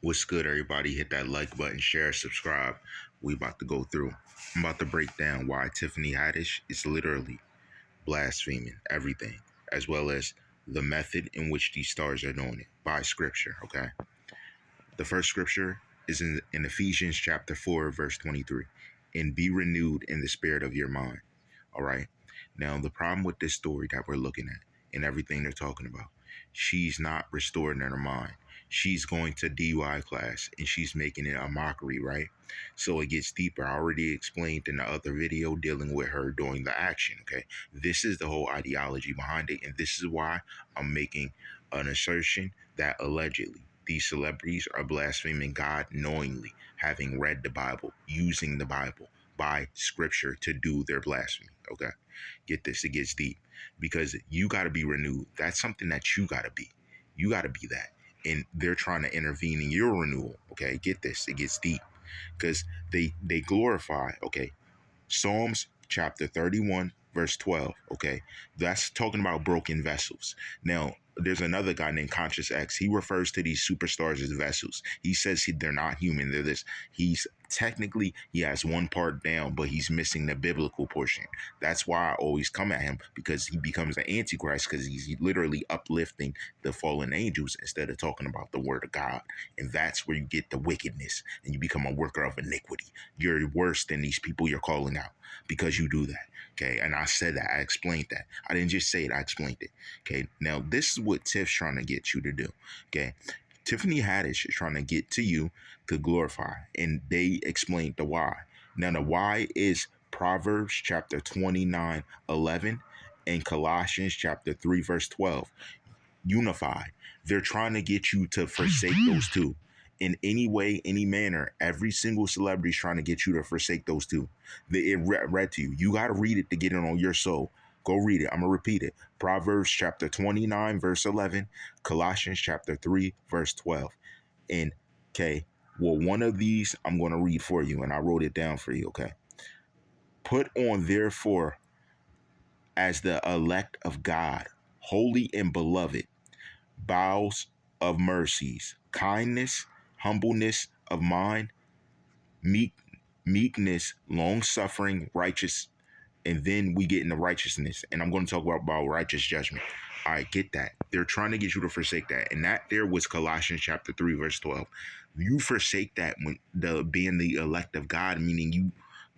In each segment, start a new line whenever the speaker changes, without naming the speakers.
What's good, everybody? Hit that like button, share, subscribe. We about to go through. I'm about to break down why Tiffany Haddish is literally blaspheming everything, as well as the method in which these stars are doing it by scripture. Okay. The first scripture is in Ephesians chapter 4, verse 23. And be renewed in the spirit of your mind. All right. Now, the problem with this story that we're looking at and everything they're talking about, she's not restored in her mind. She's going to DUI class and she's making it a mockery, right? So it gets deeper. I already explained in the other video dealing with her doing the action, okay? This is the whole ideology behind it. And this is why I'm making an assertion that allegedly these celebrities are blaspheming God knowingly, having read the Bible, using the Bible by scripture to do their blasphemy. Okay. Get this, it gets deep because you got to be renewed. That's something that you got to be. You got to be that. And they're trying to intervene in your renewal. Okay. Get this, it gets deep because they glorify. Okay. Psalms chapter 31, verse 12. Okay. That's talking about broken vessels. Now, there's another guy named Conscious X. He refers to these superstars as vessels. He says they're not human. They're this. He's technically, he has one part down, but he's missing the biblical portion. That's why I always come at him, because he becomes an antichrist, because he's literally uplifting the fallen angels instead of talking about the word of God. And that's where you get the wickedness and you become a worker of iniquity. You're worse than these people you're calling out because you do that. Okay. And I said that. I explained that. I didn't just say it. I explained it. Okay. Now, this is what Tiff's trying to get you to do. Okay. Tiffany Haddish is trying to get to you to glorify, and they explained the why. Now, the why is Proverbs chapter 29:11 and Colossians chapter 3, verse 12. Unified. They're trying to get you to forsake those two. In any way, any manner, every single celebrity is trying to get you to forsake those two. It read to you. You got to read it to get it on your soul. Go read it. I'm going to repeat it. Proverbs chapter 29, verse 11, Colossians chapter 3, verse 12. And, okay, well, one of these I'm going to read for you, and I wrote it down for you, okay? Put on, therefore, as the elect of God, holy and beloved, bowels of mercies, kindness, humbleness of mind, meekness, long suffering, righteous, and then we get into righteousness. And I'm going to talk about righteous judgment. All right, get that. They're trying to get you to forsake that. And that there was Colossians chapter 3, verse 12. You forsake that when being the elect of God, meaning you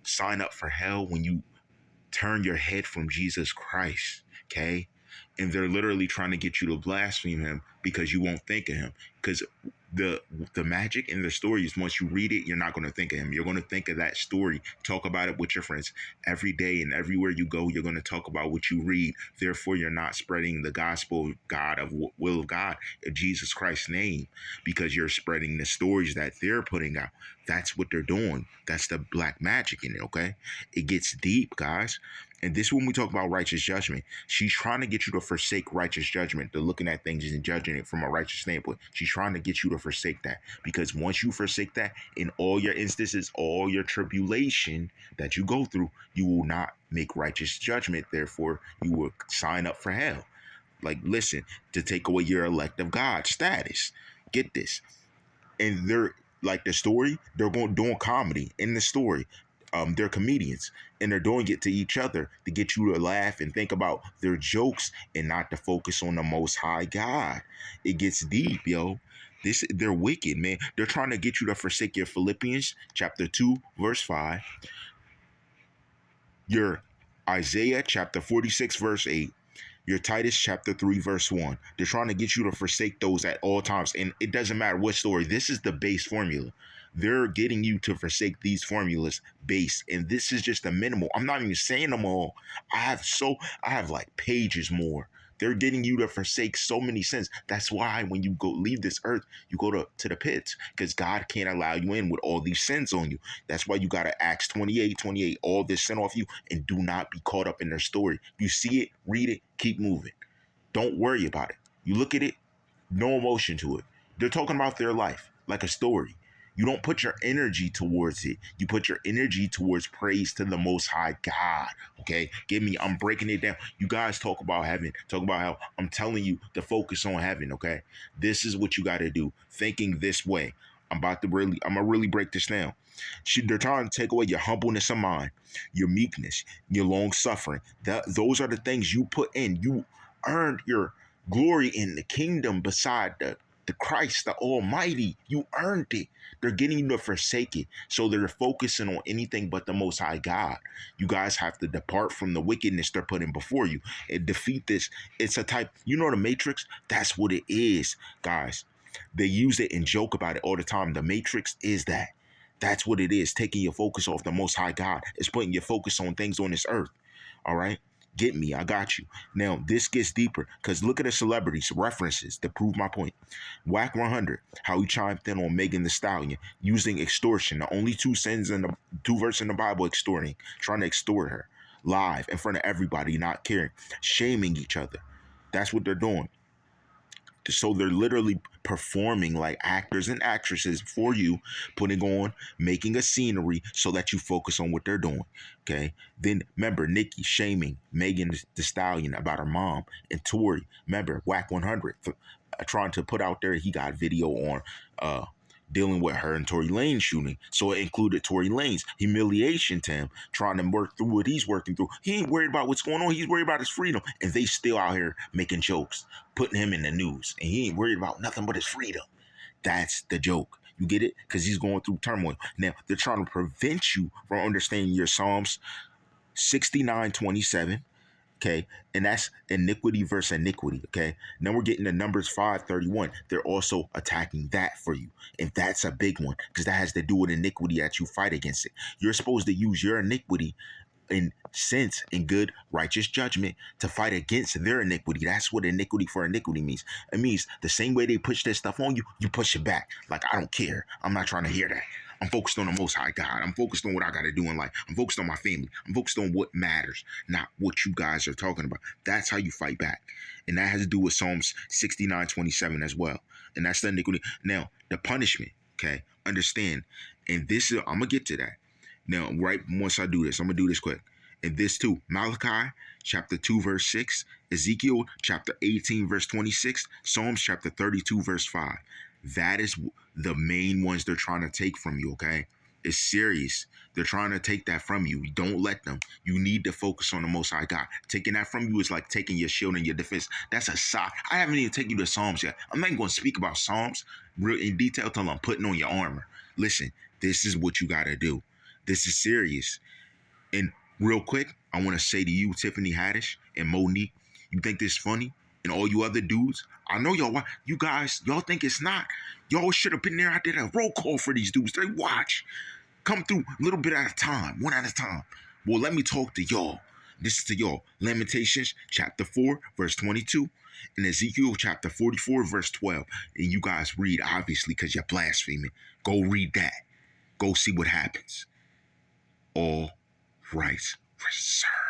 sign up for hell when you turn your head from Jesus Christ. Okay. And they're literally trying to get you to blaspheme him because you won't think of him. Because the magic in the story is, once you read it, you're not going to think of him. You're going to think of that story. Talk about it with your friends every day, and everywhere you go, you're going to talk about what you read. Therefore, you're not spreading the gospel of God, of will of God, in Jesus Christ's name, because you're spreading the stories that they're putting out. That's what they're doing. That's the black magic in it. Okay, it gets deep, guys. And this, when we talk about righteous judgment, she's trying to get you to forsake righteous judgment, to looking at things and judging it from a righteous standpoint. She's trying to get you to forsake that, because once you forsake that, in all your instances, all your tribulation that you go through, you will not make righteous judgment. Therefore, you will sign up for hell. Like, listen, to take away your elect of God status. Get this. And they're like, the story, they're doing comedy in the story. They're comedians, and they're doing it to each other to get you to laugh and think about their jokes and not to focus on the Most High God. It gets deep, yo. They're wicked, man. They're trying to get you to forsake your Philippians chapter 2, verse 5, your Isaiah chapter 46, verse 8, your Titus chapter 3, verse 1. They're trying to get you to forsake those at all times. And it doesn't matter what story. This is the base formula. They're getting you to forsake these formulas base. And this is just a minimal. I'm not even saying them all. I have like pages more. They're getting you to forsake so many sins. That's why when you go leave this earth, you go to the pits, because God can't allow you in with all these sins on you. That's why you got to Acts 28, all this sin off you, and do not be caught up in their story. You see it, read it, keep moving. Don't worry about it. You look at it, no emotion to it. They're talking about their life like a story. You don't put your energy towards it. You put your energy towards praise to the Most High God. Okay? I'm breaking it down. You guys talk about heaven. Talk about how I'm telling you to focus on heaven. Okay? This is what you got to do. Thinking this way. I'm gonna really break this down. They're trying to take away your humbleness of mind, your meekness, your long suffering. Those are the things you put in. You earned your glory in the kingdom beside the Christ, the Almighty. You earned it. They're getting you to forsake it. So they're focusing on anything but the Most High God. You guys have to depart from the wickedness they're putting before you and defeat this. It's a type, the Matrix? That's what it is, guys. They use it and joke about it all the time. The Matrix is that. That's what it is. Taking your focus off the Most High God. It's putting your focus on things on this earth. All right? Get me. I got you. Now, this gets deeper because look at the celebrities, references to prove my point. Whack 100, how he chimed in on Megan Thee Stallion using extortion. The only two verses in the Bible extorting, trying to extort her live in front of everybody, not caring, shaming each other. That's what they're doing. So they're literally performing like actors and actresses for you, putting on, making a scenery so that you focus on what they're doing. Okay. Then remember Nicki shaming Megan Thee Stallion about her mom, and Tory, remember, Whack 100 trying to put out there he got video on dealing with her and Tory Lanez shooting. So it included Tory Lanez humiliation to him, trying to work through what he's working through. He ain't worried about what's going on. He's worried about his freedom. And they still out here making jokes, putting him in the news. And he ain't worried about nothing but his freedom. That's the joke. You get it? Because he's going through turmoil. Now, they're trying to prevent you from understanding your Psalms 69:27. Okay, and that's iniquity versus iniquity. Okay, now we're getting to Numbers 5:31. They're also attacking that for you, and that's a big one because that has to do with iniquity that you fight against it. You're supposed to use your iniquity in sense, in good righteous judgment, to fight against their iniquity. That's what iniquity for iniquity means. It means the same way they push that stuff on you, you push it back. Like, I don't care. I'm not trying to hear that. I'm focused on the Most High God. I'm focused on what I got to do in life. I'm focused on my family. I'm focused on what matters, not what you guys are talking about. That's how you fight back. And that has to do with Psalms 69:27 as well. And that's the iniquity. Now, the punishment, okay, understand. And this is, I'm going to get to that. Now, right once I do this, I'm going to do this quick. And this too, Malachi chapter 2, verse 6, Ezekiel chapter 18, verse 26, Psalms chapter 32, verse 5. That is the main ones they're trying to take from you, okay? It's serious. They're trying to take that from you. Don't let them. You need to focus on the Most High God. Taking that from you is like taking your shield and your defense. That's a side. I haven't even taken you to Psalms yet. I'm not even going to speak about Psalms real in detail until I'm putting on your armor. Listen, this is what you got to do. This is serious. And real quick, I want to say to you, Tiffany Haddish and Monique, you think this funny? And all you other dudes, I know y'all think it's not. Y'all should have been there. I did a roll call for these dudes. They watch. Come through a little bit at a time, one at a time. Well, let me talk to y'all. This is to y'all. Lamentations chapter 4, verse 22, and Ezekiel chapter 44, verse 12. And you guys read, obviously, because you're blaspheming. Go read that. Go see what happens. All rights reserved.